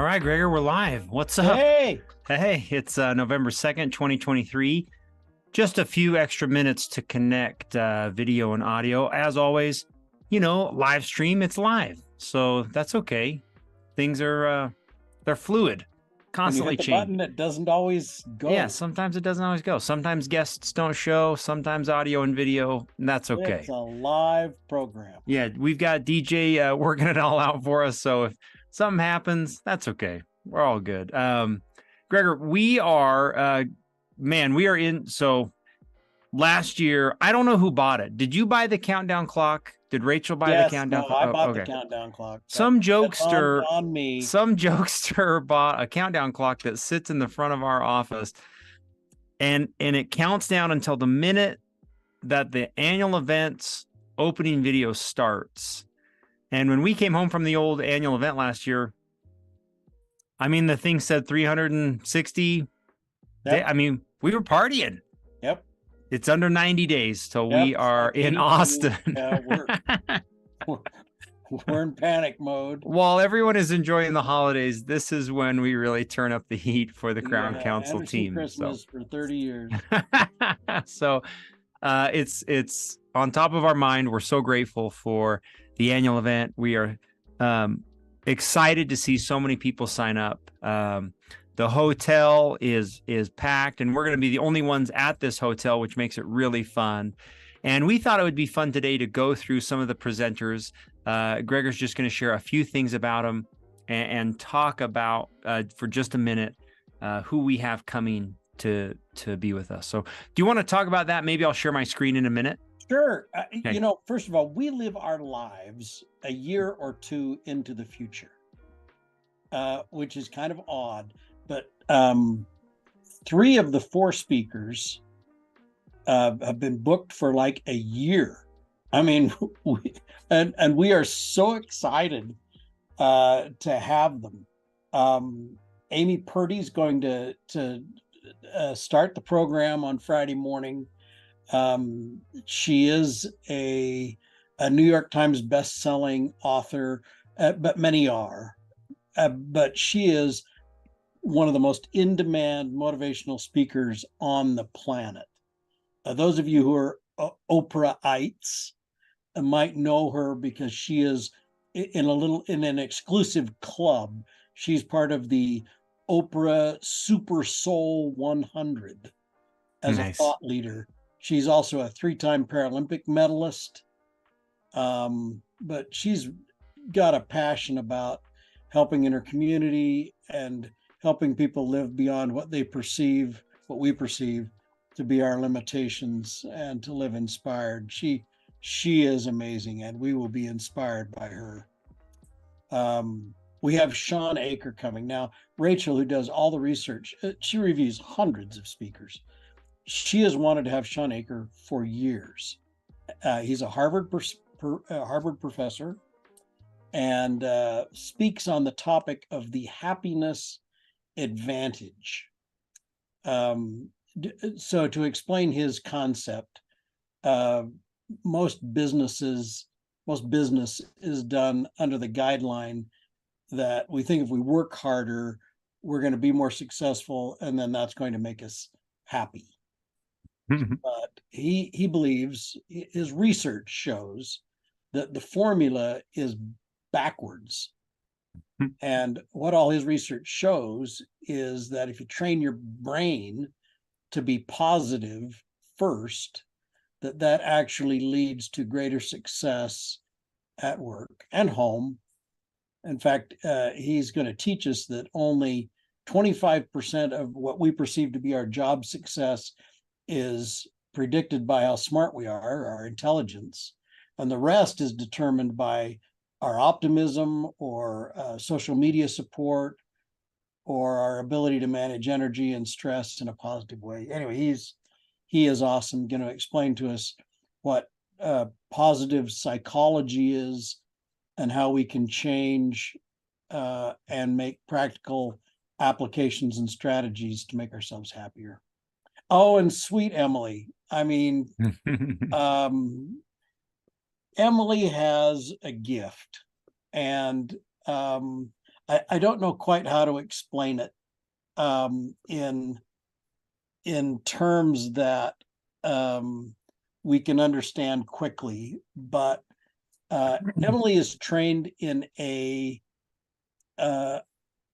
right, Gregor, we're live. What's up? Hey, Hey, it's November 2nd, 2023. Just a few extra minutes to connect video and audio. As always, live stream, it's live. So that's okay. Things are they're fluid, when you constantly hit the change. button, it doesn't always Yeah, go. sometimes it doesn't always go. Sometimes guests don't show, sometimes audio and video, and that's It's okay. a live program. Yeah, we've got DJ working it all out for us. So if something happens, that's okay. We're all good. Gregor, we are, man, we are in. So last year, I don't know who bought it. Did you buy the countdown clock? Did Rachel buy the Yes, countdown no, clock? I Oh, bought the okay. countdown clock. Some That's on jokester, on me. some jokester bought a countdown clock that sits in the front of our office, and it counts down until the minute that the annual event's opening video starts. And when we came home from the old annual event last year, I mean, the thing said 360 Yep, I mean, we were partying. yep, It's under 90 days till yep. we are Like in 82. Austin. Yeah, we're we're in panic mode. While everyone is enjoying the holidays, this is when we really turn up the heat for the Crown Yeah, Council Anderson team. Christmas for 30 years. So it's on top of our mind. We're so grateful for the annual event. We are excited to see so many people sign up. The hotel is packed, and we're going to be the only ones at this hotel, which makes it really fun. And we thought it would be fun today to go through some of the presenters. Gregor's just going to share a few things about them and talk about for just a minute who we have coming to be with us. So do you want to talk about that? Maybe I'll share my screen in a minute. Sure. Okay. First of all, we live our lives a year or two into the future, which is kind of odd. But three of the four speakers have been booked for like a year. I mean, we are so excited to have them. Amy Purdy's going to start the program on Friday morning. She is a New York Times best-selling author, but many are. But she is one of the most in-demand motivational speakers on the planet. Those of you who are Oprahites might know her because she is in an exclusive club. She's part of the Oprah Super Soul 100 as Nice. a thought leader. She's also a three-time Paralympic medalist. But she's got a passion about helping in her community and helping people live beyond what we perceive to be our limitations and to live inspired. She is amazing, and we will be inspired by her. We have Shawn Achor coming. Now, Rachel, who does all the research, she reviews hundreds of speakers. She has wanted to have Shawn Achor for years. He's a Harvard professor and speaks on the topic of the happiness advantage. So to explain his concept, most business is done under the guideline that we think if we work harder, we're going to be more successful, and then that's going to make us happy. But he believes, his research shows that the formula is backwards. And what all his research shows is that if you train your brain to be positive first, that actually leads to greater success at work and home. In fact, he's going to teach us that only 25% of what we perceive to be our job success is predicted by how smart we are, our intelligence, and the rest is determined by our optimism or social media support or our ability to manage energy and stress in a positive way. Anyway, he is awesome, going to explain to us what positive psychology is and how we can change and make practical applications and strategies to make ourselves happier. Oh, and sweet Emily. I mean, Emily has a gift, and I don't know quite how to explain it in terms that we can understand quickly, but Emily is trained in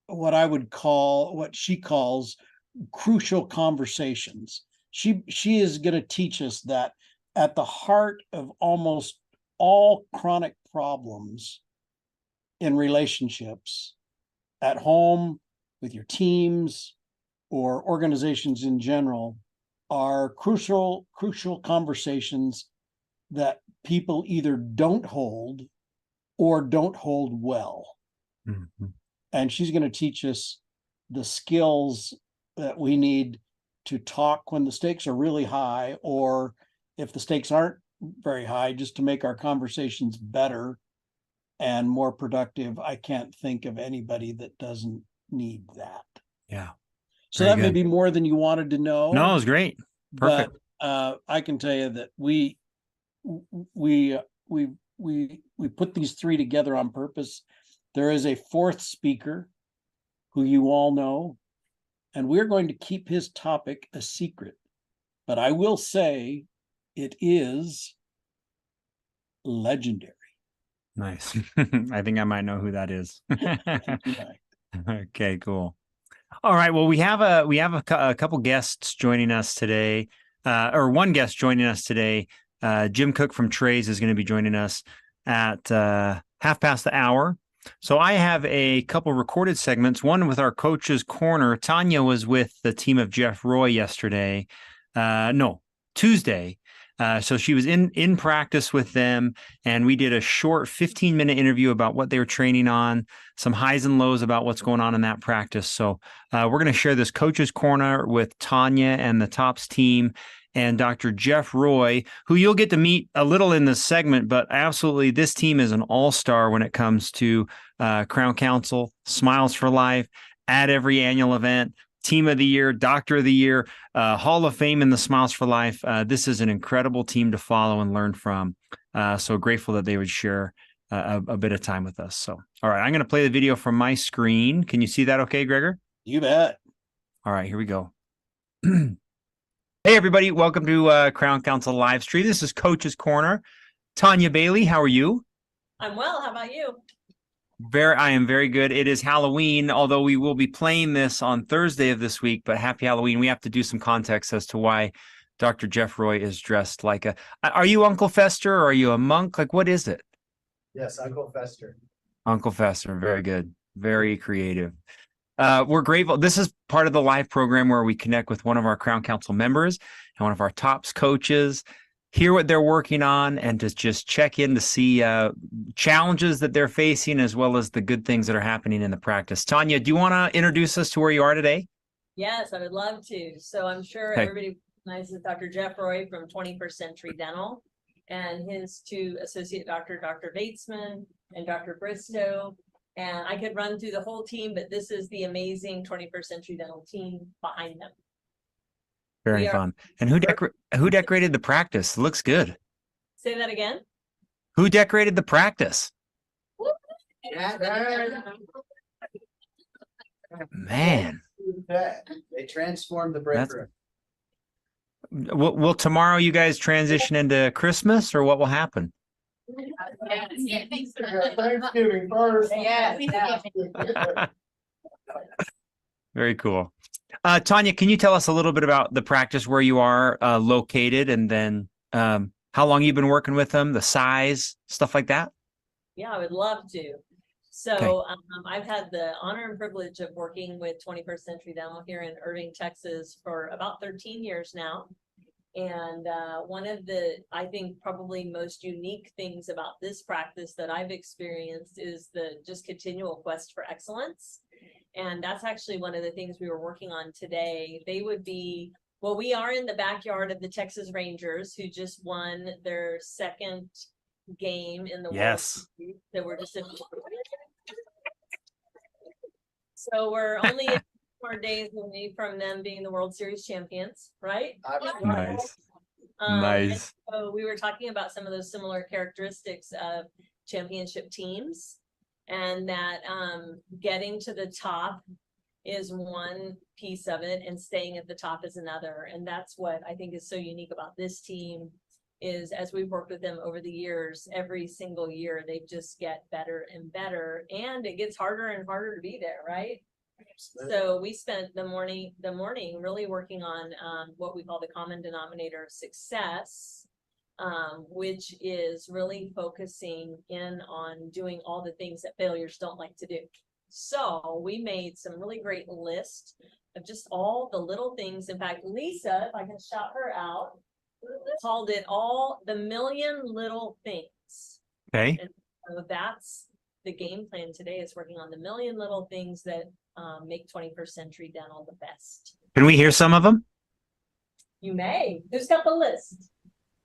what she calls crucial conversations. She is going to teach us that at the heart of almost all chronic problems in relationships, at home, with your teams, or organizations in general, are crucial conversations that people either don't hold or don't hold well. Mm-hmm. And she's going to teach us the skills that we need to talk when the stakes are really high, or if the stakes aren't very high, just to make our conversations better and more productive. I can't think of anybody that doesn't need that. Yeah. So that may be more than you wanted to know. No, it was great. Perfect. But I can tell you that we put these three together on purpose. There is a fourth speaker who you all know, and we're going to keep his topic a secret. But I will say it is legendary. Nice. I think I might know who that is. Okay, cool. All right. Well, we have a couple guests joining us today, or one guest joining us today. Jim Cook from Trays is going to be joining us at 1:30. So I have a couple recorded segments, one with our Coach's Corner. Tanya was with the team of Jeff Roy yesterday. Tuesday. So she was in practice with them, and we did a short 15-minute interview about what they were training on, some highs and lows about what's going on in that practice. So we're going to share this Coach's Corner with Tanya and the TOPS team and Dr. Jeff Roy, who you'll get to meet a little in this segment, but absolutely this team is an all-star when it comes to Crown Council, Smiles for Life, at every annual event, Team of the Year, Doctor of the Year, Hall of Fame in the Smiles for Life. This is an incredible team to follow and learn from. So grateful that they would share a bit of time with us. So, all right, I'm going to play the video from my screen. Can you see that okay, Gregor? You bet. All right, here we go. Hey, everybody. Welcome to Crown Council live stream. This is Coach's Corner. Tanya Bailey, how are you? I'm well. How about you? I am very good. It is Halloween, although we will be playing this on Thursday of this week, but happy Halloween. We have to do some context as to why Dr. Jeff Roy is dressed like are you Uncle Fester or are you a monk? Like, what is it? Yes, Uncle Fester. Uncle Fester. Very good. Very creative. We're grateful. This is part of the live program where we connect with one of our Crown Council members and one of our TOPS coaches, hear what they're working on, and to just check in to see challenges that they're facing as well as the good things that are happening in the practice. Tanya, do you want to introduce us to where you are today? Yes, I would love to. So I'm sure everybody recognizes Dr. Jeff Roy from 21st Century Dental and his two associate doctor, Dr. Batesman and Dr. Bristow. And I could run through the whole team, but this is the amazing 21st Century Dental team behind them. Very fun. And who decorated the practice? It looks good. Say that again. Who decorated the practice? Man. They transformed the break room. Will tomorrow you guys transition into Christmas, or what will happen? Thanksgiving first. Very cool. Tanya, can you tell us a little bit about the practice, where you are located, and then how long you've been working with them, the size, stuff like that? Yeah, I would love to. So I've had the honor and privilege of working with 21st Century Dental here in Irving, Texas for about 13 years now. And one of the, I think, probably most unique things about this practice that I've experienced is the just continual quest for excellence. And that's actually one of the things we were working on today. They would be, well, we are in the backyard of the Texas Rangers, who just won their second game in the World Series. So we're just so we're only 4 days away from them being the World Series champions, right? Nice. Nice. So we were talking about some of those similar characteristics of championship teams. and that getting to the top is one piece of it and staying at the top is another. And that's what I think is so unique about this team is as we've worked with them over the years, every single year, they just get better and better, and it gets harder and harder to be there, right? So we spent the morning really working on what we call the common denominator of success, which is really focusing in on doing all the things that failures don't like to do. So we made some really great lists of just all the little things. In fact, Lisa, if I can shout her out, called it all the million little things. Okay. And so that's the game plan today, is working on the million little things that make 21st Century Dental the best. Can we hear some of them? You may. Who's got the list?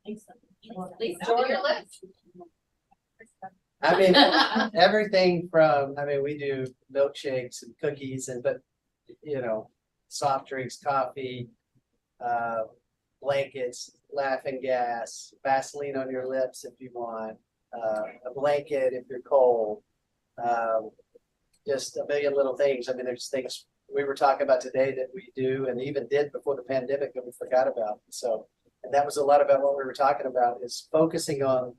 Lisa, Jordan. your list. I mean, everything from, I mean, we do milkshakes and cookies but, you know, soft drinks, coffee, blankets, laughing gas, Vaseline on your lips if you want, a blanket if you're cold, just a million little things. I mean, there's things we were talking about today that we do and even did before the pandemic that we forgot about. So, and that was a lot about what we were talking about, is focusing on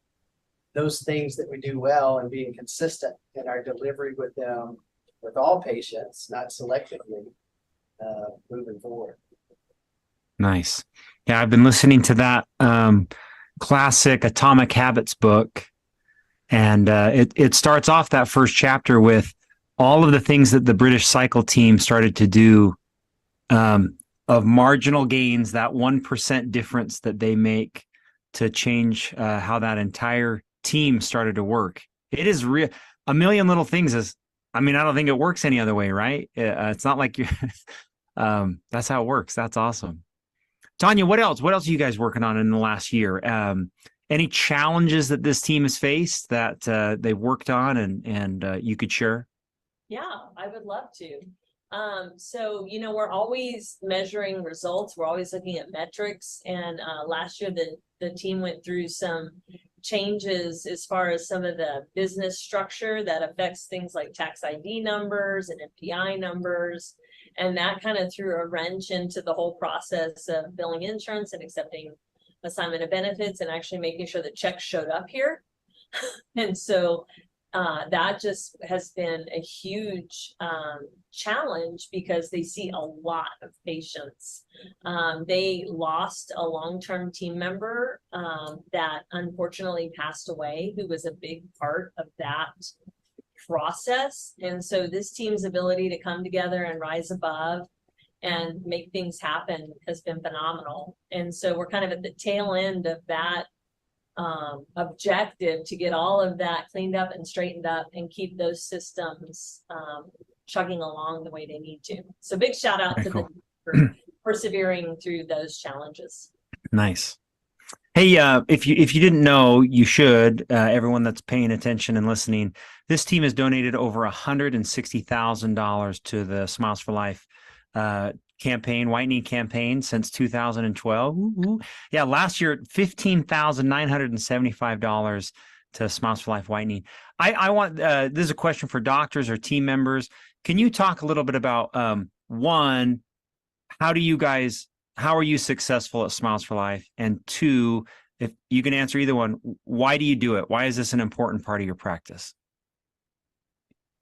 those things that we do well and being consistent in our delivery with them, with all patients, not selectively, moving forward. Nice. Yeah, I've been listening to that classic Atomic Habits book, and it starts off that first chapter with all of the things that the British Cycle team started to do, of marginal gains, that 1% difference that they make to change how that entire team started to work. It is real. A million little things is, I mean, I don't think it works any other way, right? It's not like you're, that's how it works. That's awesome. Tanya, what else? What else are you guys working on in the last year? Any challenges that this team has faced that they've worked on and you could share? Yeah, I would love to. So, you know, we're always measuring results. We're always looking at metrics. And last year, the team went through some changes as far as some of the business structure that affects things like tax ID numbers and MPI numbers. And that kind of threw a wrench into the whole process of billing insurance and accepting assignment of benefits and actually making sure the checks showed up here. And so that just has been a huge challenge because they see a lot of patients. They lost a long-term team member that unfortunately passed away, who was a big part of that process. And so this team's ability to come together and rise above and make things happen has been phenomenal. And so we're kind of at the tail end of that objective to get all of that cleaned up and straightened up and keep those systems chugging along the way they need to. So big shout out to them for persevering through those challenges. Nice. Hey, if you didn't know, you should. Everyone that's paying attention and listening, this team has donated over $160,000 to the Smiles for Life campaign, whitening campaign, since 2012. Ooh. Yeah, last year $15,975 to Smiles for Life whitening. I want this is a question for doctors or team members. Can you talk a little bit about one, how are you successful at Smiles for Life? And two, if you can answer either one, why do you do it? Why is this an important part of your practice?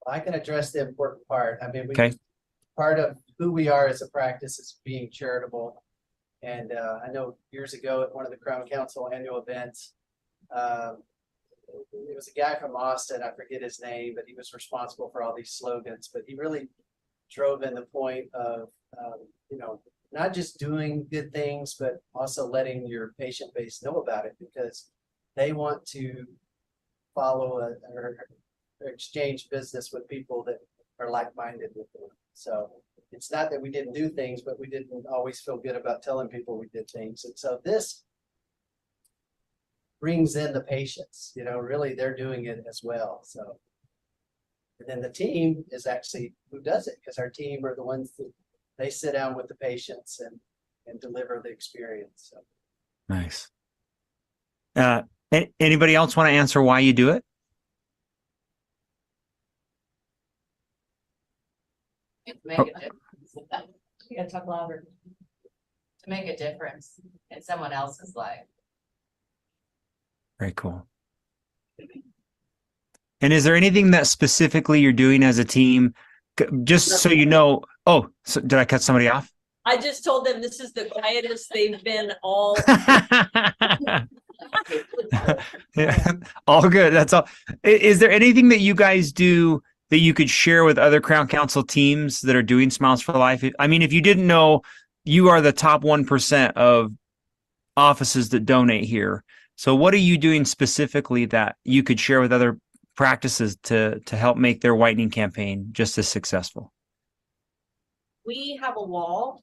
I can address the important part. I mean, Okay. Part of who we are as a practice is being charitable. And I know years ago at one of the Crown Council annual events, it was a guy from Austin, I forget his name, but he was responsible for all these slogans. But he really drove in the point of, you know, not just doing good things, but also letting your patient base know about it, because they want to follow or exchange business with people that are like-minded with them. So it's not that we didn't do things, but we didn't always feel good about telling people we did things. And so this brings in the patients, you know, really they're doing it as well. So, and then the team is actually who does it, because our team are the ones that they sit down with the patients and deliver the experience. So. Nice. Anybody else want to answer why you do it? Make a difference. You gotta talk louder. To make a difference in someone else's life. Very cool. And is there anything that specifically you're doing as a team? Just so you know, oh, so did I cut somebody off? I just told them this is the quietest they've been all. Yeah, all good. That's all. Is there anything that you guys do that you could share with other Crown Council teams that are doing Smiles for Life? I mean, if you didn't know, you are the top 1% of offices that donate here. So what are you doing specifically that you could share with other practices to help make their whitening campaign just as successful? We have a wall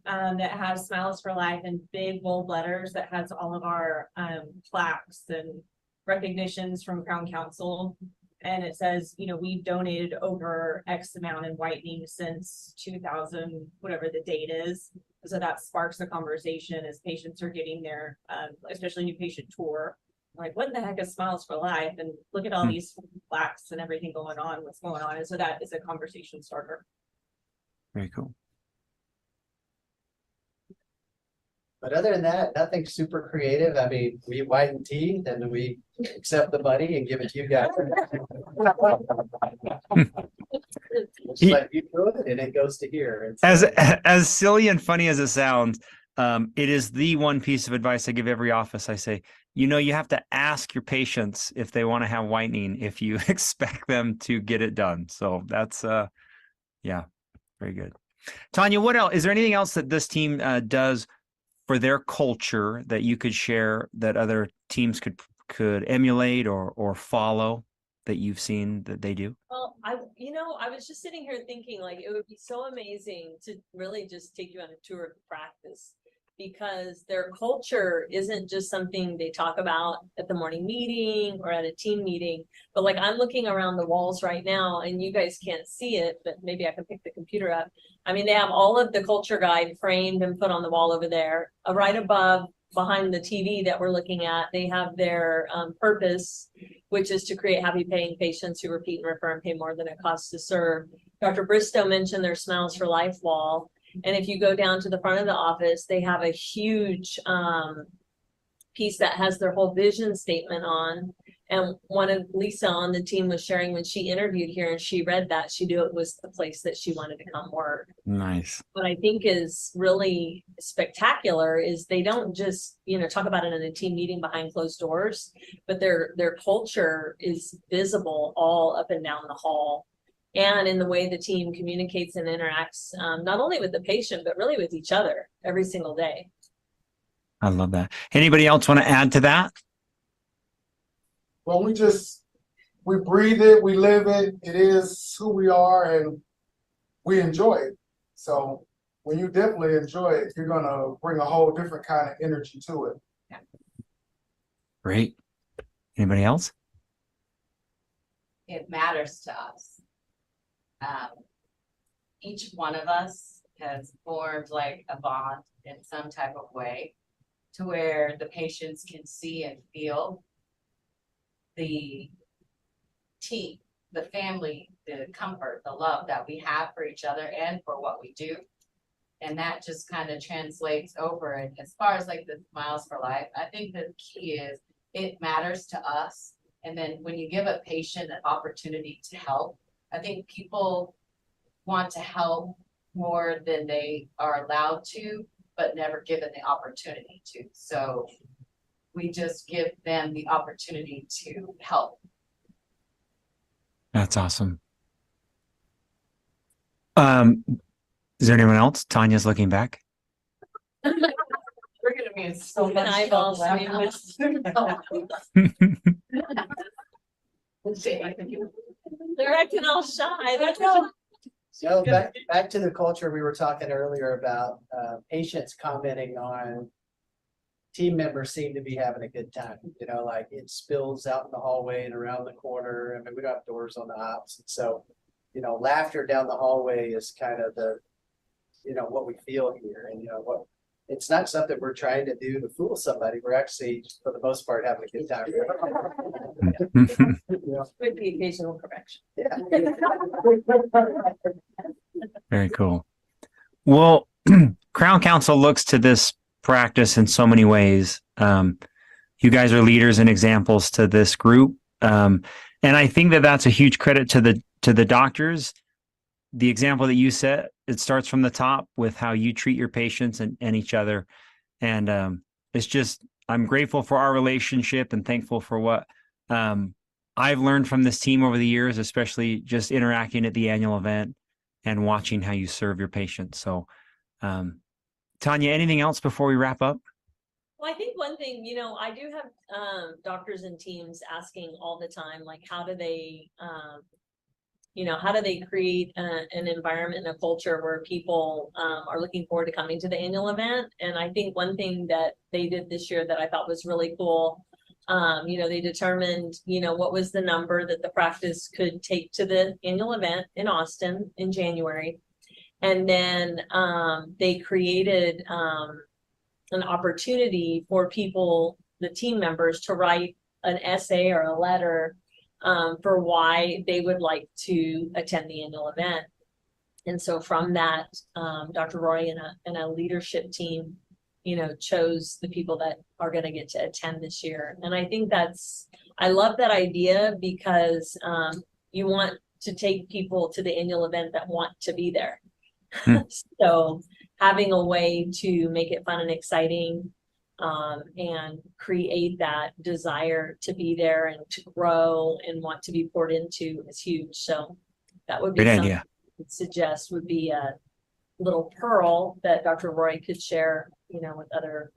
that has Smiles for Life in big bold letters that has all of our plaques and recognitions from Crown Council. And it says, you know, we've donated over X amount in whitening since 2000, whatever the date is. So that sparks a conversation as patients are getting their, especially new patient tour. Like, what the heck is Smiles for Life? And look at all these plaques and everything going on, what's going on. And so that is a conversation starter. Very cool. But other than that, nothing super creative. I mean, we whiten teeth and we accept the money and give it to you guys. Just like you do it and it goes to here. As silly and funny as it sounds, it is the one piece of advice I give every office. I say, you know, you have to ask your patients if they want to have whitening if you expect them to get it done. So that's, yeah, very good. Tanya, what else? Is there anything else that this team does for their culture that you could share that other teams could emulate or follow that you've seen that they do? Well, I was just sitting here thinking like it would be so amazing to really just take you on a tour of practice, because their culture isn't just something they talk about at the morning meeting or at a team meeting, but like I'm looking around the walls right now and you guys can't see it, but maybe I can pick the computer up. I mean, they have all of the culture guide framed and put on the wall over there. Right above, behind the TV that we're looking at, they have their purpose, which is to create happy paying patients who repeat and refer and pay more than it costs to serve. Dr. Bristow mentioned their Smiles for Life wall. And if you go down to the front of the office, they have a huge piece that has their whole vision statement on. And one of Lisa on the team was sharing when she interviewed here and she read that, she knew it was the place that she wanted to come work. Nice. What I think is really spectacular is they don't just, talk about it in a team meeting behind closed doors, but their culture is visible all up and down the hall. And in the way the team communicates and interacts, not only with the patient, but really with each other every single day. I love that. Anybody else want to add to that? Well, we breathe it, we live it. It is who we are and we enjoy it. So when you definitely enjoy it, you're going to bring a whole different kind of energy to it. Great. Anybody else? It matters to us. Each one of us has formed like a bond in some type of way to where the patients can see and feel the team, the family, the comfort, the love that we have for each other and for what we do. And that just kind of translates over. And as far as like the Smiles for Life, I think the key is it matters to us. And then when you give a patient an opportunity to help, I think people want to help more than they are allowed to, but never given the opportunity to. So we just give them the opportunity to help. That's awesome. Is there anyone else? Tanya's looking back. We're gonna be in so Open much eyeballs. They're acting all shy. So back to the culture we were talking earlier about, patients commenting on team members seem to be having a good time, like it spills out in the hallway and around the corner. I mean, we don't have doors on the ops. And so, laughter down the hallway is kind of the, what we feel here. And, it's not something we're trying to do to fool somebody. We're actually, for the most part, having a good time. With the occasional correction. Yeah. Very cool. Well, Crown Council looks to this practice in so many ways. You guys are leaders and examples to this group. And I think that that's a huge credit to the doctors. The example that you set, it starts from the top with how you treat your patients and each other. And it's just, I'm grateful for our relationship and thankful for what I've learned from this team over the years, especially just interacting at the annual event and watching how you serve your patients. So, Tanya, anything else before we wrap up? Well, I think one thing, I do have doctors and teams asking all the time, like, how do they create an environment and a culture where people are looking forward to coming to the annual event? And I think one thing that they did this year that I thought was really cool, they determined, what was the number that the practice could take to the annual event in Austin in January. And then they created an opportunity for people, the team members, to write an essay or a letter for why they would like to attend the annual event. And so from that, Dr. Roy and a leadership team, chose the people that are going to get to attend this year. And I think I love that idea because you want to take people to the annual event that want to be there. So having a way to make it fun and exciting and create that desire to be there and to grow and want to be poured into is huge. So that would be Great something idea. I would suggest would be a little pearl that Dr. Roy could share, with other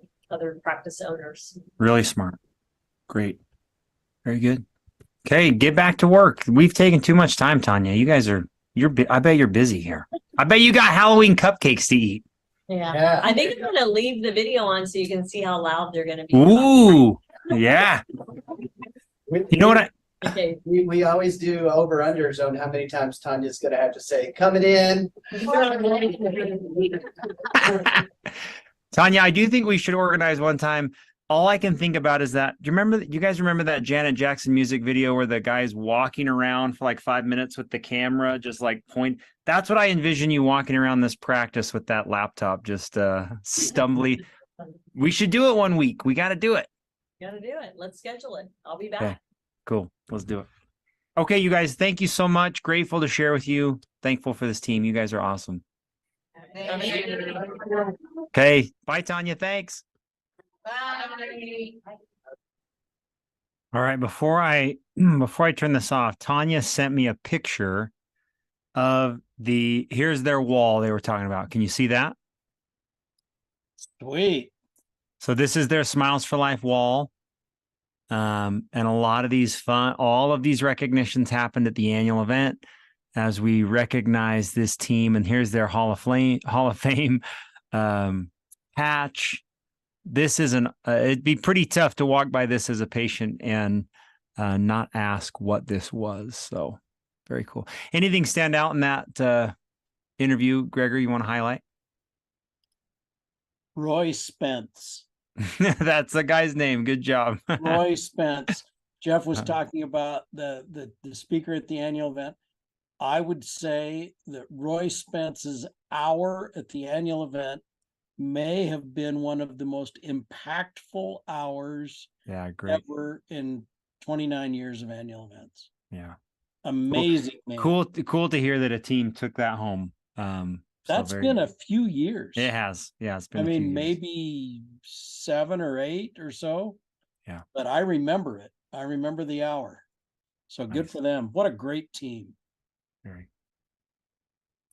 practice owners. Really smart. Great. Very good. Okay, get back to work. We've taken too much time, Tanya. You guys I bet you're busy here. I bet you got Halloween cupcakes to eat. Yeah. I think I'm gonna leave the video on so you can see how loud they're gonna be. Ooh, yeah. You know what Okay. We always do over-unders on how many times Tanya's gonna have to say, coming in. Tanya, I do think we should organize one time. All I can think about is that, do you guys remember that Janet Jackson music video where the guy's walking around for like 5 minutes with the camera, just like point? That's what I envision you walking around this practice with that laptop, just stumbly. We should do it one week. We got to do it. Gotta do it. Let's schedule it. I'll be back. Okay. Cool. Let's do it. Okay, you guys, thank you so much. Grateful to share with you. Thankful for this team. You guys are awesome. Thank you. Okay. Bye, Tanya. Thanks. Bye. All right. Before I turn this off, Tanya sent me a picture of here's their wall they were talking about. Can you see that? Sweet. So this is their Smiles for Life wall. And all of these recognitions happened at the annual event as we recognize this team. And here's their Hall of Fame patch. This is it'd be pretty tough to walk by this as a patient and not ask what this was. So very cool. Anything stand out in that interview, Gregory, you want to highlight? Roy Spence. That's the guy's name. Good job. Roy Spence. Jeff was talking about the speaker at the annual event. I would say that Roy Spence's hour at the annual event may have been one of the most impactful hours ever in 29 years of annual events. Yeah. Amazing, man. Cool to hear that a team took that home. That's been a few years. It has. Yeah, it's been a few years. Maybe 7 or 8 or so. Yeah. But I remember it. I remember the hour. So good for them. What a great team. Very.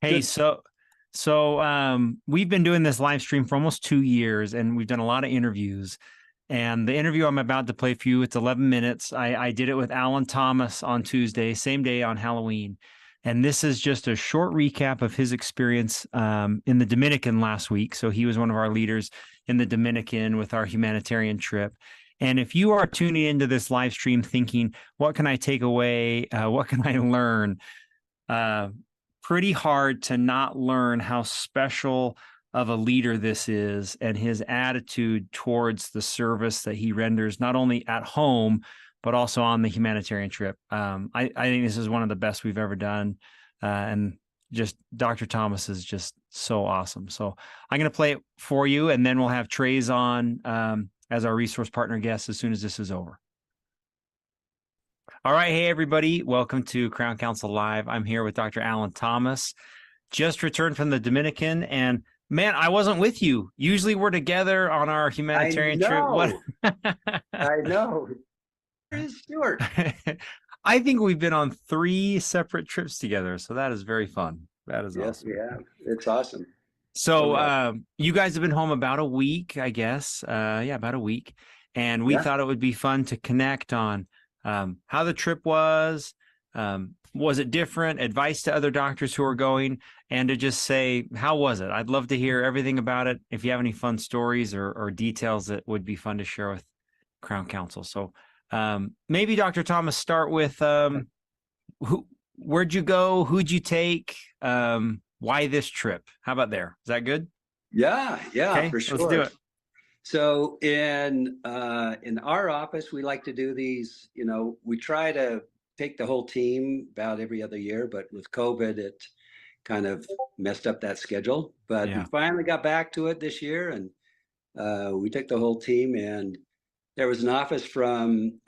Hey, so we've been doing this live stream for almost 2 years, and we've done a lot of interviews. And the interview I'm about to play for you, it's 11 minutes. I did it with Alan Thomas on Tuesday, same day on Halloween. And this is just a short recap of his experience in the Dominican last week. So he was one of our leaders in the Dominican with our humanitarian trip. And if you are tuning into this live stream thinking, what can I take away? What can I learn? Pretty hard to not learn how special of a leader this is and his attitude towards the service that he renders, not only at home, but also on the humanitarian trip. I think this is one of the best we've ever done. And just Dr. Thomas is just so awesome. So I'm going to play it for you, and then we'll have Trey's on as our resource partner guest as soon as this is over. All right. Hey, everybody. Welcome to Crown Council Live. I'm here with Dr. Alan Thomas, just returned from the Dominican. And man, I wasn't with you. Usually we're together on our humanitarian trip. What? I know. It's short. I think we've been on 3 separate trips together. So that is very fun. That is Yes, awesome. we have. It's awesome. So you guys have been home about a week, I guess. Yeah, about a week. And we Yeah. thought it would be fun to connect on how the trip was. Was it different? Advice to other doctors who are going, and to just say, how was it? I'd love to hear everything about it. If you have any fun stories or details that would be fun to share with Crown Council. So maybe Dr. Thomas, start with where'd you go? Who'd you take? Why this trip? How about there? Is that good? Yeah, Okay, for sure. let's do it. So in our office, we like to do these, we try to take the whole team about every other year, but with COVID, it kind of messed up that schedule. But Yeah. we finally got back to it this year, and we took the whole team, and there was an office from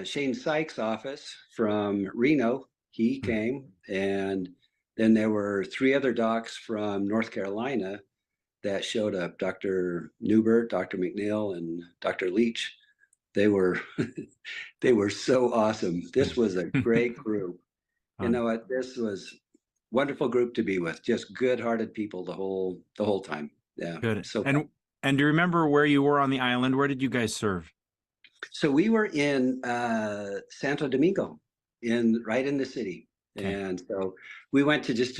Shane Sykes' office from Reno. He came, and then there were 3 other docs from North Carolina that showed up: Dr. Newbert, Dr. McNeil, and Dr. Leach. They were they were so awesome. This was a great group. You know what? This was wonderful group to be with. Just good-hearted people the whole time. Yeah. Good. So And do you remember where you were on the island? Where did you guys serve? So we were in Santo Domingo, right in the city. Okay. And so we went to just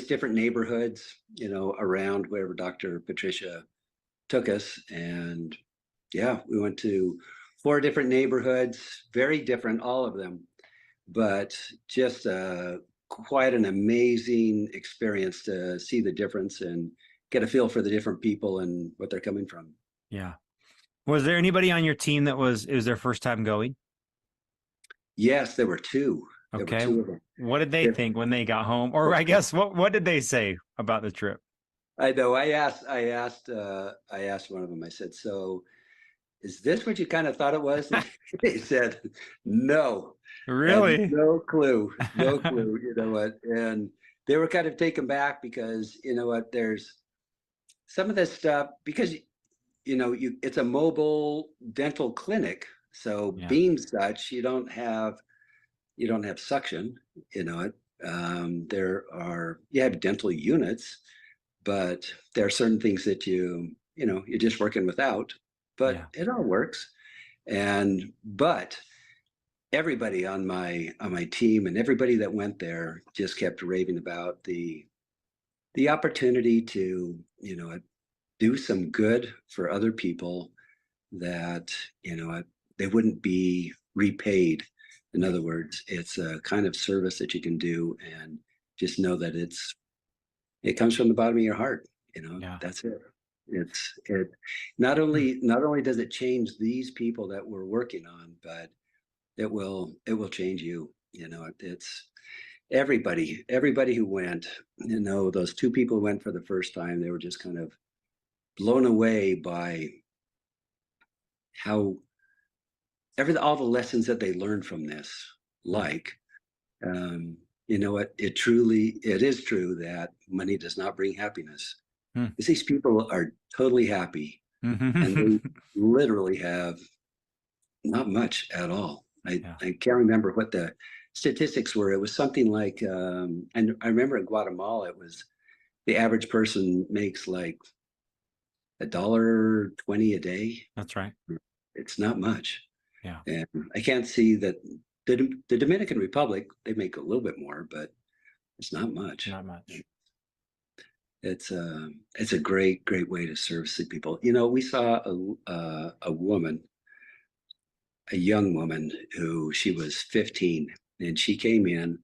different neighborhoods, around wherever Dr. Patricia took us. And yeah, we went to 4 different neighborhoods, very different, all of them, but just quite an amazing experience to see the difference and get a feel for the different people and what they're coming from. Yeah. Was there anybody on your team it was their first time going? Yes, there were 2. There were Okay. 2 of them. What did they think when they got home? Or I guess what did they say about the trip? I know. I asked one of them. I said, "So, is this what you kind of thought it was?" They said, "No, Really? had no clue, no clue." You know what? And they were kind of taken back because there's some of this stuff because it's a mobile dental clinic, so Yeah. being such, you don't have suction. You have dental units, but there are certain things that you're just working without, but Yeah. it all works. But everybody on my team and everybody that went there just kept raving about the opportunity to, do some good for other people that, they wouldn't be repaid. In other words, it's a kind of service that you can do and just know that it comes from the bottom of your heart. Yeah. That's it. It not only does it change these people that we're working on, but it will change you. It's everybody who went, those 2 people who went for the first time, they were just kind of blown away by how all the lessons that they learned from this. It is true that money does not bring happiness. Because these people are totally happy, and they literally have not much at all. I can't remember what the statistics were. It was something like, and I remember in Guatemala, it was the average person makes like $1.20 a day. That's right. It's not much. Yeah. And I can't see that the Dominican Republic, they make a little bit more, but it's not much. Not much. It's a great way to serve sick people. We saw a woman, a young woman who she was 15, and she came in,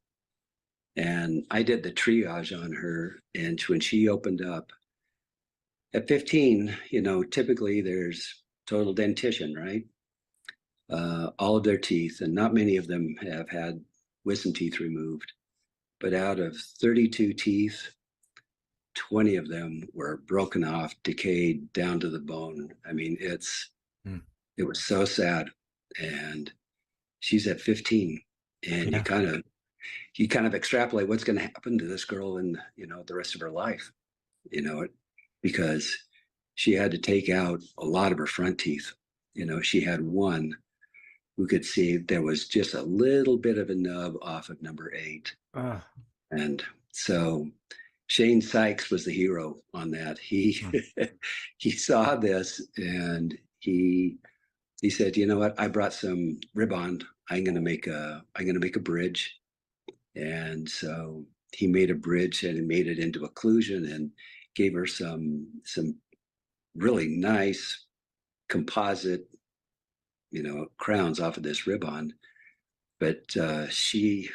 and I did the triage on her. And when she opened up at 15, typically there's total dentition, right? All of their teeth, and not many of them have had wisdom teeth removed. but out of 32 teeth, 20 of them were broken off, decayed down to the bone. I mean, Hmm. it was so sad. And she's at 15, and Yeah. you kind of extrapolate what's going to happen to this girl in, the rest of her life, because she had to take out a lot of her front teeth. She had one who could see there was just a little bit of a nub off of number 8. Ugh. And so Shane Sykes was the hero on that. He he saw this, and he said, "You know what? I brought some Ribond. I'm gonna make a bridge." And so he made a bridge, and he made it into occlusion, and gave her some really nice composite, crowns off of this Ribond. But she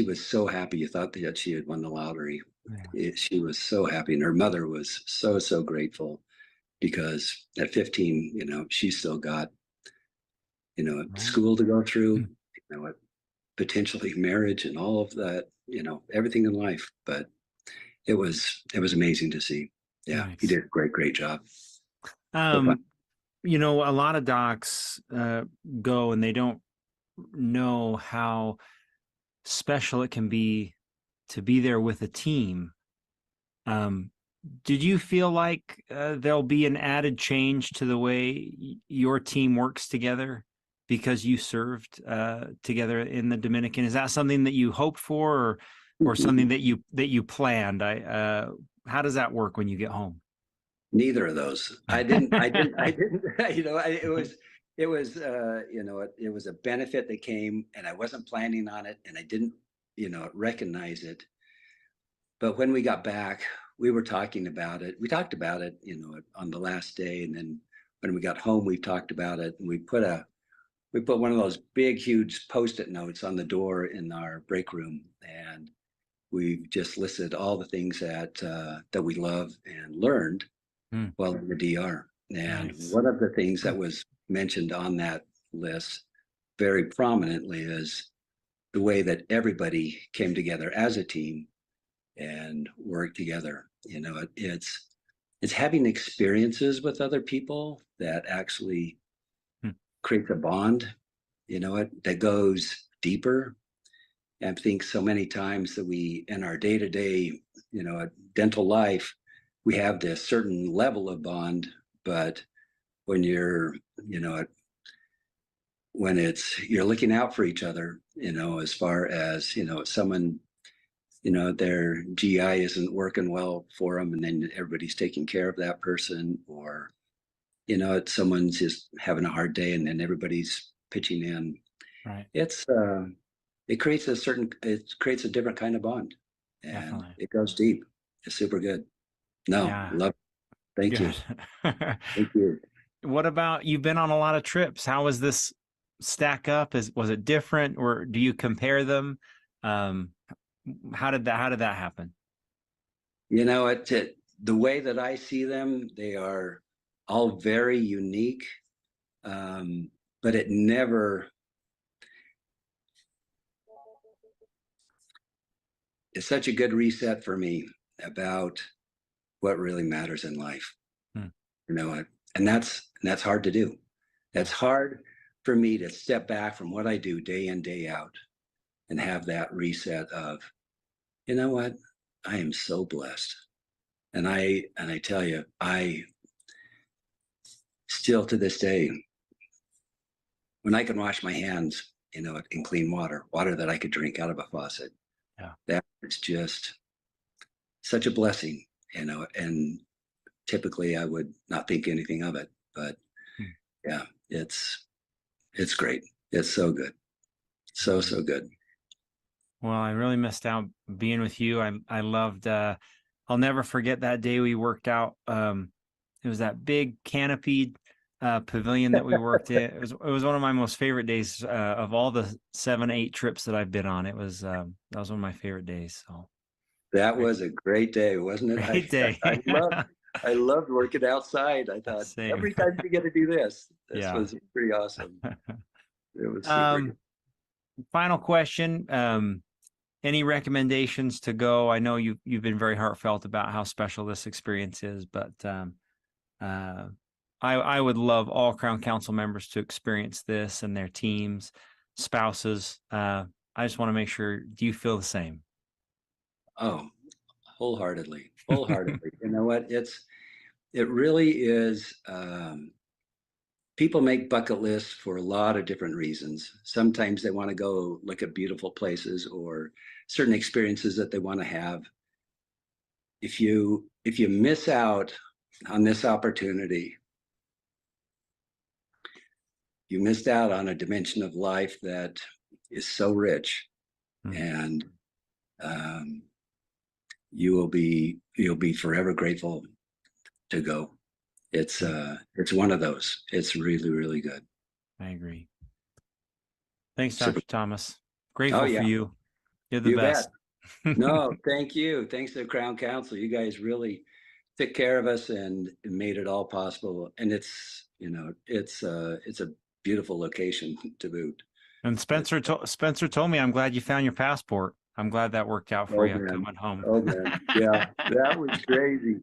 was so happy. You thought that she had won the lottery. She was so happy, and her mother was so grateful, because at 15, she still got, school to go through, potentially marriage and all of that, everything in life. But it was amazing to see. Yeah, Nice. he did a great job. A lot of docs go and they don't know how special it can be to be there with a team. Did you feel like there'll be an added change to the way your team works together because you served together in the Dominican? Is that something that you hoped for, or something that you planned? How does that work when you get home? Neither of those. I didn't. It was a benefit that came, and I wasn't planning on it, and I didn't, recognize it. But when we got back, we were talking about it. We talked about it, on the last day, and then when we got home, we talked about it, and we put one of those big, huge Post-it notes on the door in our break room, and we just listed all the things that we love and learned while in the DR. And Nice. one of the things that was mentioned on that list very prominently is the way that everybody came together as a team and worked together. It's having experiences with other people that actually creates a bond, that goes deeper. And I think so many times that we, in our day-to-day, dental life, we have this certain level of bond, but when you're, when you're looking out for each other, as far as, someone, their GI isn't working well for them, and then everybody's taking care of that person, or, someone's just having a hard day and then everybody's pitching in. Right. It creates a different kind of bond, and Definitely. it goes deep. It's super good. No, Yeah. love it. Thank you. Thank you. What about, you've been on a lot of trips. How was this stack up? Was it different, or do you compare them? How did that happen? The way that I see them, they are all very unique, but it's such a good reset for me about what really matters in life. And that's hard to do. That's hard for me to step back from what I do day in, day out, and have that reset of, you know what, I am so blessed. And I tell you, I still to this day, when I can wash my hands, in clean water that I could drink out of a faucet, that is just such a blessing, and typically I would not think anything of it, but yeah, it's great. It's so good. So good. Well, I really missed out being with you. I loved, I'll never forget that day we worked out. It was that big canopied pavilion that we worked in. It was one of my most favorite days of all the 7-8 trips that I've been on. That was one of my favorite days. So that was a great day, wasn't it? Great day. I loved working outside. I thought, Same. every time you get to do this Yeah. was pretty awesome. It was super good. Final question. any recommendations to go? I know you've been very heartfelt about how special this experience is, but I would love all Crown Council members to experience this and their teams, spouses. I just want to make sure, do you feel the same? Oh, wholeheartedly. You know what? It really is. People make bucket lists for a lot of different reasons. Sometimes they want to go look at beautiful places or certain experiences that they want to have. If you miss out on this opportunity, you missed out on a dimension of life that is so rich, and you'll be forever grateful to go. It's one of those. It's really, really good. I agree. Thanks, Super. Dr. Thomas. Grateful Oh, yeah. for you. You're the You best. No, thank you. Thanks to the Crown Council. You guys really took care of us and made it all possible. And it's a beautiful location to boot. And Spencer told me, I'm glad you found your passport. I'm glad that worked out for you man. coming home. Oh man, yeah, that was crazy.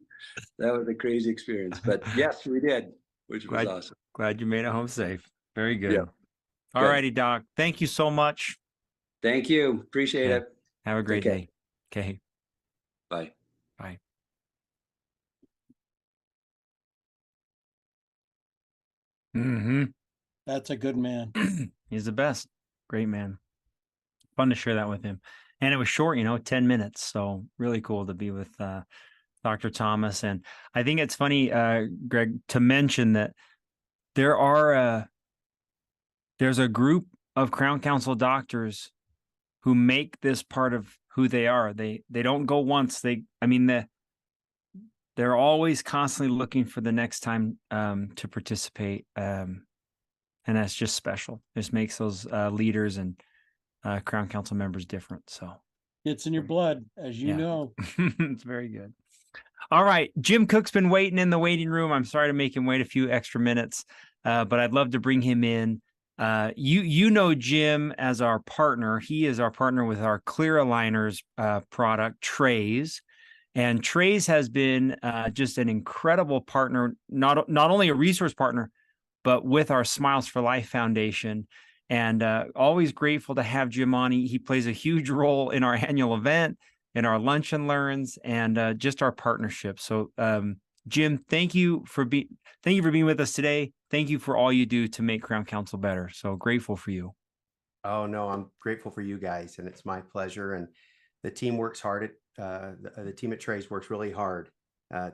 That was a crazy experience. But yes, we did, which was awesome. Glad you made it home safe. Very good. Yeah. All righty, Doc. Thank you so much. Thank you. Appreciate it. Have a great Take care. day. Okay. Bye. Bye. Mm-hmm. That's a good man. He's the best. Great man. Fun to share that with him. And it was short, 10 minutes. So really cool to be with Dr. Thomas. And I think it's funny, Greg, to mention that there's a group of Crown Council doctors who make this part of who they are. They don't go once. They're always constantly looking for the next time to participate. And that's just special. This makes those leaders and Crown Council members different. So It's in your blood, as you know. it's very good. All right. Jim Cook's been waiting in the waiting room. I'm sorry to make him wait a few extra minutes, but I'd love to bring him in. You know Jim as our partner. He is our partner with our clear aligners product, Trays. And Trays has been just an incredible partner, not only a resource partner, but with our Smiles for Life Foundation. And always grateful to have Jim on. He plays a huge role in our annual event, in our lunch and learns, and just our partnership. So, Jim, thank you for being with us today. Thank you for all you do to make Crown Council better. So grateful for you. Oh no, I'm grateful for you guys, and it's my pleasure. And the team works hard the team at Trays works really hard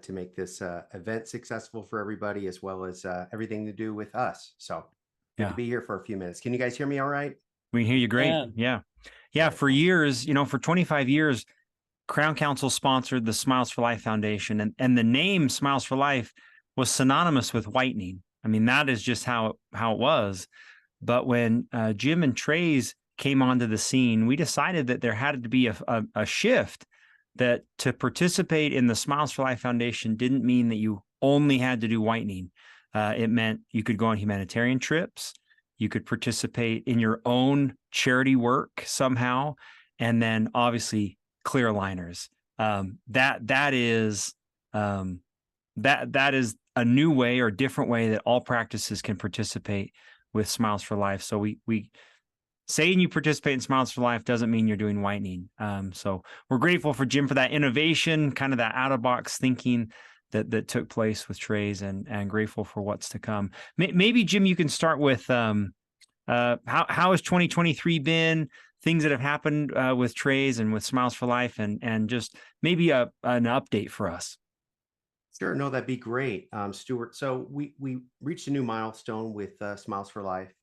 to make this event successful for everybody, as well as everything to do with us. So good to be here for a few minutes. Can you guys hear me all right? We can hear you great. Yeah. For years, for 25 years, Crown Council sponsored the Smiles for Life Foundation, and the name Smiles for Life was synonymous with whitening. I mean, that is just how it was. But when Jim and Trays came onto the scene, we decided that there had to be a shift, that to participate in the Smiles for Life Foundation didn't mean that you only had to do whitening. It meant you could go on humanitarian trips, you could participate in your own charity work somehow, and then obviously clear aligners. That is a new way or different way that all practices can participate with Smiles for Life. So we saying you participate in Smiles for Life doesn't mean you're doing whitening. So we're grateful for Jim for that innovation, kind of that out of box thinking that took place with Trays, and grateful for what's to come. Maybe Jim, you can start with how has 2023 been? Things that have happened with Trays and with Smiles for Life, and just maybe an update for us. Sure. No, that'd be great, Stuart. So we reached a new milestone with Smiles for Life.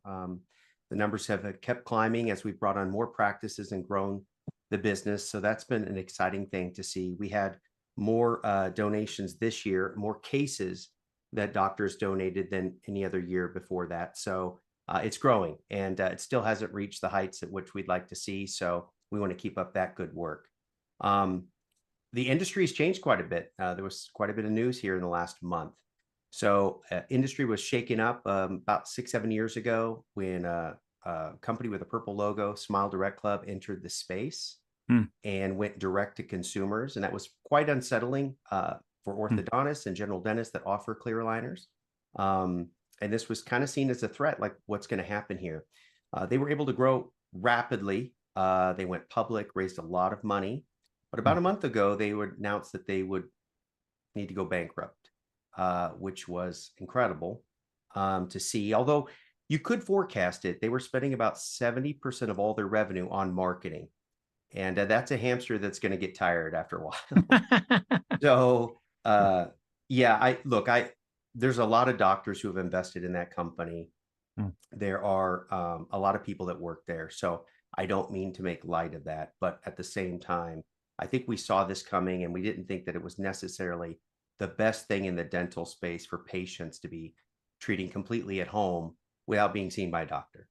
The numbers have kept climbing as we've brought on more practices and grown the business. So that's been an exciting thing to see. We had more donations this year, more cases that doctors donated than any other year before that. So it's growing, and it still hasn't reached the heights at which we'd like to see. So we want to keep up that good work. The industry has changed quite a bit. There was quite a bit of news here in the last month. So industry was shaken up about 6-7 years ago when a company with a purple logo, Smile Direct Club, entered the space. and went direct to consumers. And that was quite unsettling for orthodontists and general dentists that offer clear aligners. And this was kind of seen as a threat, like what's going to happen here. They were able to grow rapidly. They went public, raised a lot of money. But about a month ago, they would announce that they would need to go bankrupt, which was incredible to see. Although you could forecast it, they were spending about 70% of all their revenue on marketing. And that's a hamster that's going to get tired after a while. So, there's a lot of doctors who have invested in that company. There are a lot of people that work there. So I don't mean to make light of that, but at the same time, I think we saw this coming and we didn't think that it was necessarily the best thing in the dental space for patients to be treating completely at home without being seen by a doctor.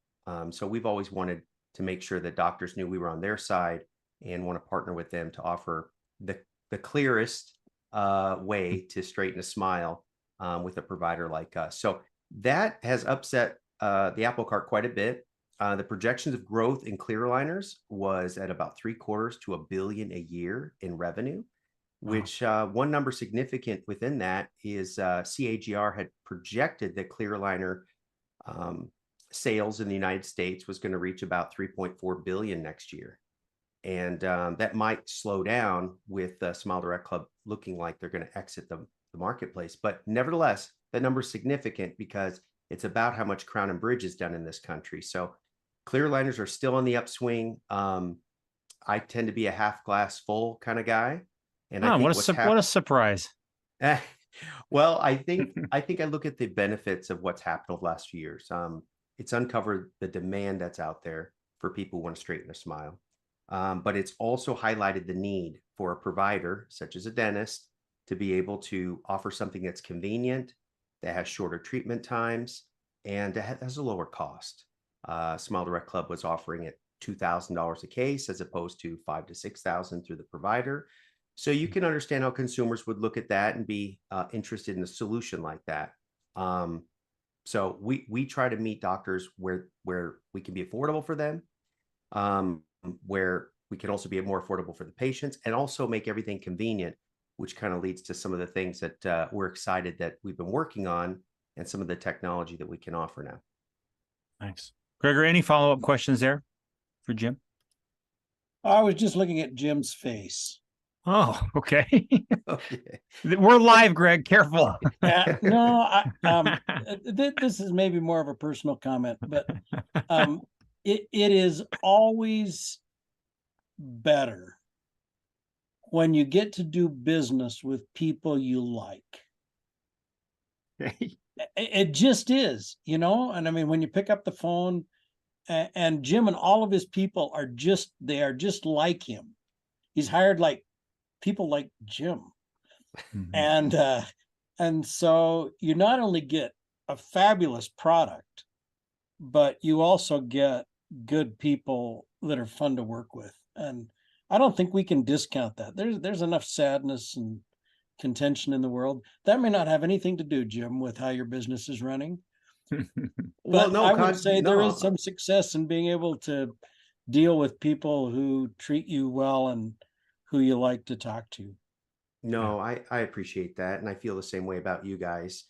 So we've always wanted to make sure that doctors knew we were on their side and want to partner with them to offer the clearest way to straighten a smile with a provider like us. So that has upset the apple cart quite a bit. The projections of growth in clear aligners was at about $750 million to $1 billion a year in revenue, which one number significant within that is CAGR had projected that clear aligner sales in the United States was going to reach about 3.4 billion next year. And that might slow down with Smile Direct Club looking like they're going to exit the marketplace. But nevertheless, that number is significant because it's about how much crown and bridge is done in this country. So clear aligners are still on the upswing. I tend to be a half glass full kind of guy. And I think what a surprise. Well, I think I look at the benefits of what's happened over the last few years. It's uncovered the demand that's out there for people who want to straighten a smile. But it's also highlighted the need for a provider, such as a dentist, to be able to offer something that's convenient, that has shorter treatment times, and that has a lower cost. Smile Direct Club was offering it $2,000 a case as opposed to $5,000 to $6,000 through the provider. So you can understand how consumers would look at that and be interested in a solution like that. So we try to meet doctors where we can be affordable for them, where we can also be more affordable for the patients, and also make everything convenient, which kind of leads to some of the things that we're excited that we've been working on and some of the technology that we can offer now. Thanks. Gregor, any follow-up questions there for Jim? I was just looking at Jim's face. Oh, okay. Okay. We're live, Greg. Careful. This is maybe more of a personal comment, but it is always better when you get to do business with people you like. It just is, and I mean, when you pick up the phone and Jim and all of his people are just like him. He's hired like people like Jim. Mm-hmm. And so you not only get a fabulous product, but you also get good people that are fun to work with. And I don't think we can discount that. There's enough sadness and contention in the world. That may not have anything to do, Jim, with how your business is running. But I would say there is some success in being able to deal with people who treat you well and who you like to talk to. No, I appreciate that. And I feel the same way about you guys.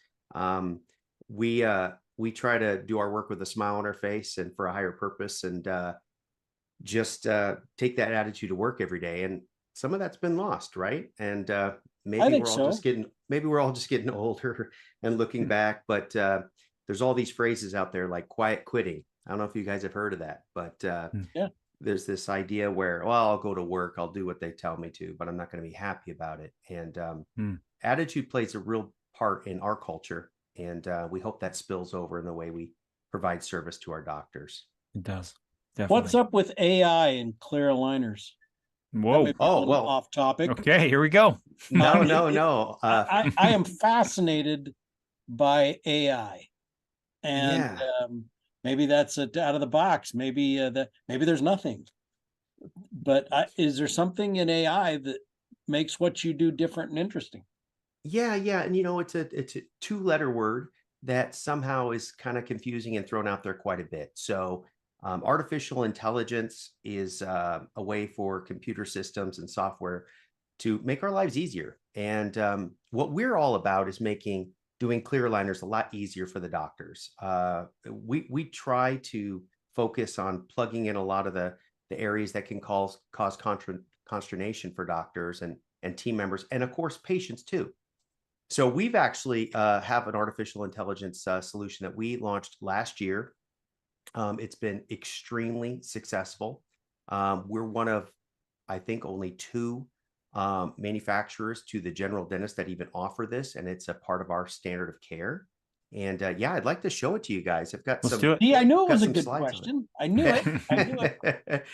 We try to do our work with a smile on our face and for a higher purpose, and just take that attitude to work every day. And some of that's been lost, right? And maybe we're all just getting older and looking back, but there's all these phrases out there like quiet quitting. I don't know if you guys have heard of that, but there's this idea where, well, I'll go to work, I'll do what they tell me to, but I'm not going to be happy about it. And attitude plays a real part in our culture. And we hope that spills over in the way we provide service to our doctors. It does. Definitely. What's up with AI and clear aligners? Whoa. Off topic. Okay, here we go. No. I am fascinated by AI. And maybe that's out of the box. Maybe there's nothing. But is there something in AI that makes what you do different and interesting? Yeah. And it's a 2-letter word that somehow is kind of confusing and thrown out there quite a bit. So Artificial intelligence is a way for computer systems and software to make our lives easier. And what we're all about is doing clear aligners a lot easier for the doctors. We try to focus on plugging in a lot of the areas that can cause consternation for doctors and team members, and of course patients too. So we've actually have an artificial intelligence solution that we launched last year. It's been extremely successful. We're one of, I think, only 2 manufacturers to the general dentist that even offer this, and it's a part of our standard of care. And yeah, I'd like to show it to you guys. I've got Let's do it. See, I knew it got was a some good slides on it. question. I knew it. I knew it.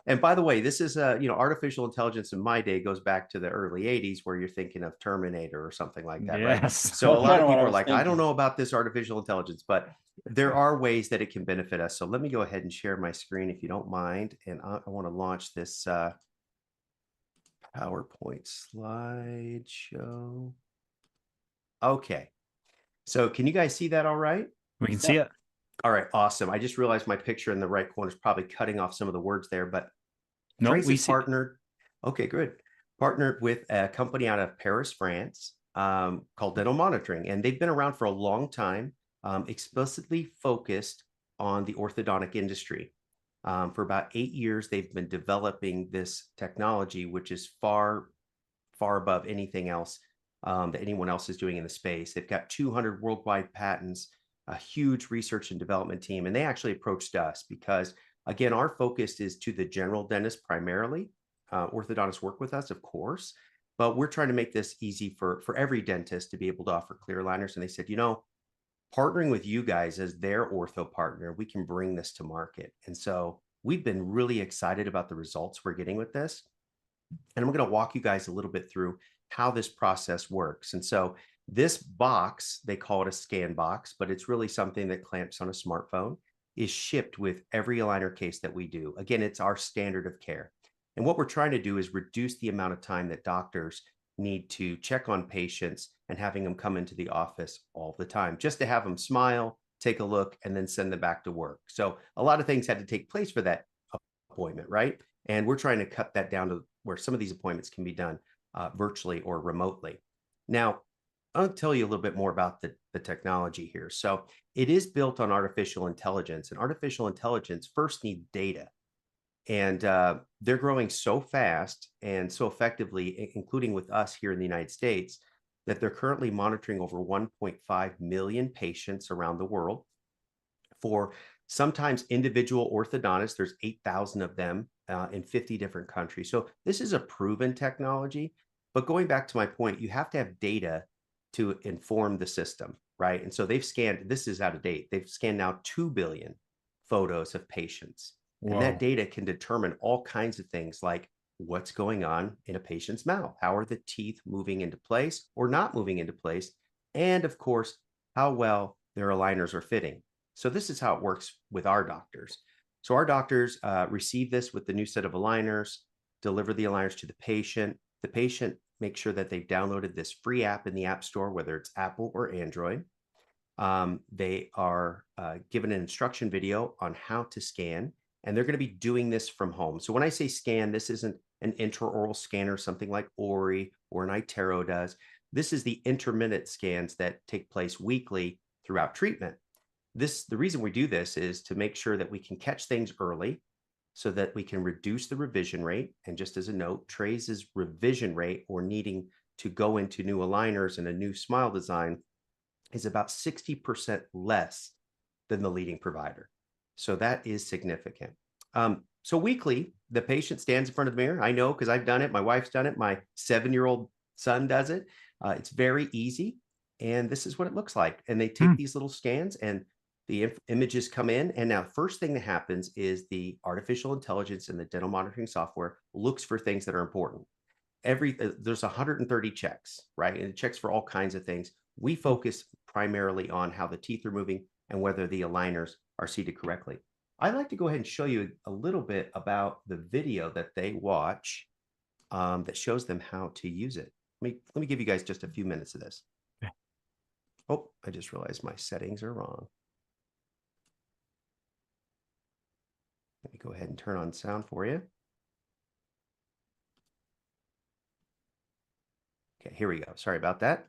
And by the way, this is artificial intelligence in my day goes back to the early 80s, where you're thinking of Terminator or something like that, right? Yes. So a That's lot kinda of what I people are was like, I don't thinking. know about this artificial intelligence, but there are ways that it can benefit us. So let me go ahead and share my screen if you don't mind. And I want to launch this PowerPoint slideshow. Okay. So can you guys see that all right? We can see it. All right, awesome. I just realized my picture in the right corner is probably cutting off some of the words there, but No, Trace we has see. partnered. Okay, good. Partnered with a company out of Paris, France, called Dental Monitoring, and they've been around for a long time, explicitly focused on the orthodontic industry. For about 8 years, they've been developing this technology, which is far, far above anything else that anyone else is doing in the space. They've got 200 worldwide patents, a huge research and development team, and they actually approached us because, again, our focus is to the general dentist primarily. Orthodontists work with us, of course, but we're trying to make this easy for every dentist to be able to offer clear aligners. And they said, partnering with you guys as their ortho partner, we can bring this to market. And so we've been really excited about the results we're getting with this. And I'm going to walk you guys a little bit through how this process works. And so this box, they call it a scan box, but it's really something that clamps on a smartphone, is shipped with every aligner case that we do. Again, it's our standard of care. And what we're trying to do is reduce the amount of time that doctors need to check on patients and having them come into the office all the time, just to have them smile, take a look, and then send them back to work. So a lot of things had to take place for that appointment, right? And we're trying to cut that down to where some of these appointments can be done virtually or remotely. Now, I'll tell you a little bit more about the technology here. So it is built on artificial intelligence, and artificial intelligence first needs data. And they're growing so fast and so effectively, including with us here in the United States, that they're currently monitoring over 1.5 million patients around the world for sometimes individual orthodontists. There's 8,000 of them in 50 different countries. So this is a proven technology. But going back to my point, you have to have data to inform the system, right? And so they've scanned, this is out of date, they've scanned now 2 billion photos of patients. And that data can determine all kinds of things like what's going on in a patient's mouth. How are the teeth moving into place or not moving into place? And of course, how well their aligners are fitting. So this is how it works with our doctors. So our doctors receive this with the new set of aligners, deliver the aligners to the patient. The patient makes sure that they've downloaded this free app in the App Store, whether it's Apple or Android. They are given an instruction video on how to scan, and they're going to be doing this from home. So when I say scan, this isn't an intraoral scanner, something like Ori or an iTero does. This is the intermittent scans that take place weekly throughout treatment. The reason we do this is to make sure that we can catch things early so that we can reduce the revision rate. And just as a note, Trace's revision rate, or needing to go into new aligners and a new smile design, is about 60% less than the leading provider. So that is significant. So weekly, the patient stands in front of the mirror. I know because I've done it. My wife's done it. My 7-year-old son does it. It's very easy. And this is what it looks like. And they take these little scans and the images come in. And now first thing that happens is the artificial intelligence and the dental monitoring software looks for things that are important. There's 130 checks, right? And it checks for all kinds of things. We focus primarily on how the teeth are moving and whether the aligners are seated correctly. I'd like to go ahead and show you a little bit about the video that they watch that shows them how to use it. Let me give you guys just a few minutes of this. Okay. Oh, I just realized my settings are wrong. me go ahead and turn on sound for you. Okay, here we go. Sorry about that.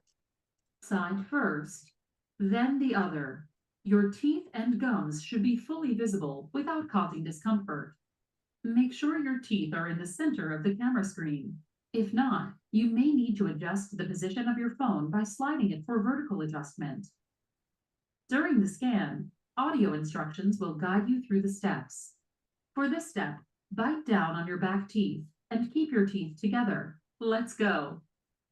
Side first, then the other. Your teeth and gums should be fully visible without causing discomfort. Make sure your teeth are in the center of the camera screen. If not, you may need to adjust the position of your phone by sliding it for vertical adjustment. During the scan, audio instructions will guide you through the steps. For this step, bite down on your back teeth and keep your teeth together. Let's go.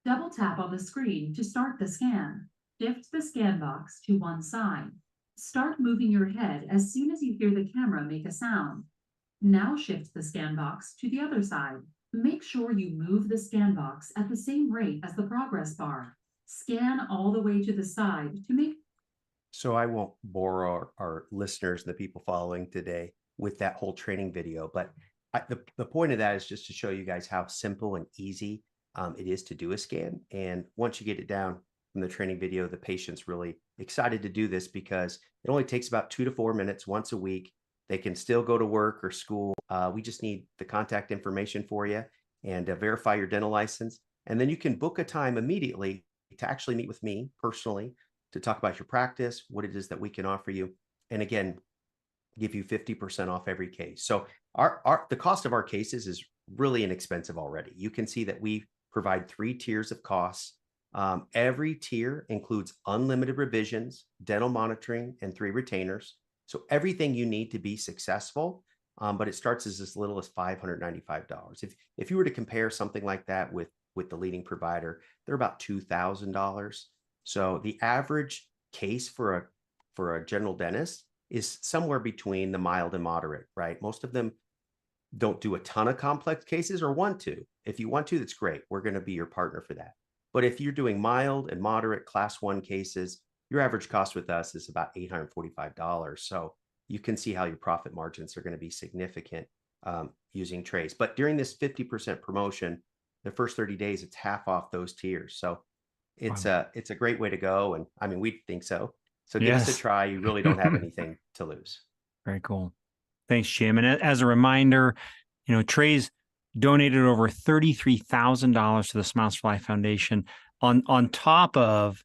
Double tap on the screen to start the scan. Shift the scan box to one side. Start moving your head as soon as you hear the camera make a sound. Now shift the scan box to the other side. Make sure you move the scan box at the same rate as the progress bar. Scan all the way to the side to make. So I won't bore our listeners and the people following today with that whole training video, but the point of that is just to show you guys how simple and easy it is to do a scan. And once you get it down from the training video, the patient's really excited to do this because it only takes about 2 to 4 minutes once a week. They can still go to work or school. We just need the contact information for you and verify your dental license. And then you can book a time immediately to actually meet with me personally to talk about your practice, what it is that we can offer you. And again, give you 50% off every case. So the cost of our cases is really inexpensive already. You can see that we provide 3 tiers of costs. Every tier includes unlimited revisions, dental monitoring, and 3 retainers. So everything you need to be successful, but it starts as little as $595. If you were to compare something like that with the leading provider, they're about $2,000. So the average case for a general dentist is somewhere between the mild and moderate, right? Most of them don't do a ton of complex cases or want to. If you want to, that's great. We're going to be your partner for that. But if you're doing mild and moderate class 1 cases, your average cost with us is about $845. So you can see how your profit margins are going to be significant using trays. But during this 50% promotion, the first 30 days, it's half off those tiers. So it's a great way to go. And I mean, we think so. So give us a try. You really don't have anything to lose. Very cool. Thanks, Jim. And as a reminder, Trey's donated over $33,000 to the Smiles for Life Foundation on top of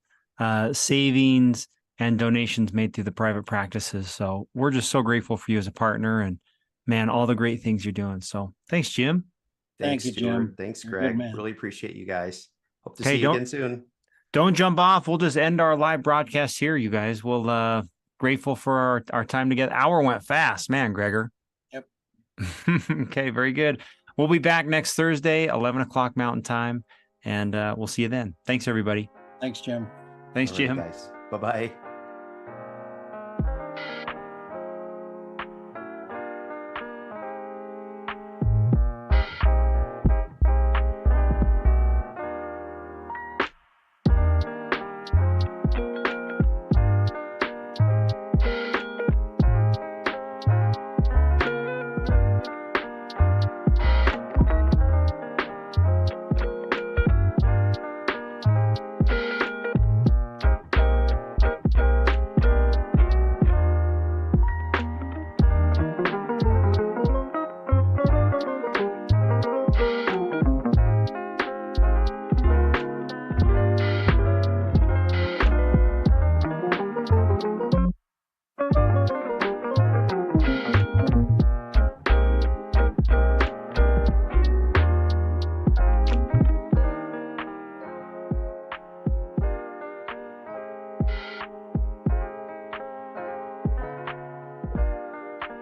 savings and donations made through the private practices. So we're just so grateful for you as a partner and, man, all the great things you're doing. So thanks, Jim. Thank you, Jim. Thanks, You're a Greg. good man. Really appreciate you guys. Hope to see you again soon. Don't jump off. We'll just end our live broadcast here, you guys. We'll grateful for our time together. Hour went fast, man, Gregor. Yep. Okay, very good. We'll be back next Thursday, 11 o'clock Mountain Time, and we'll see you then. Thanks, everybody. Thanks, Jim. Thanks, Jim. Guys. Bye-bye.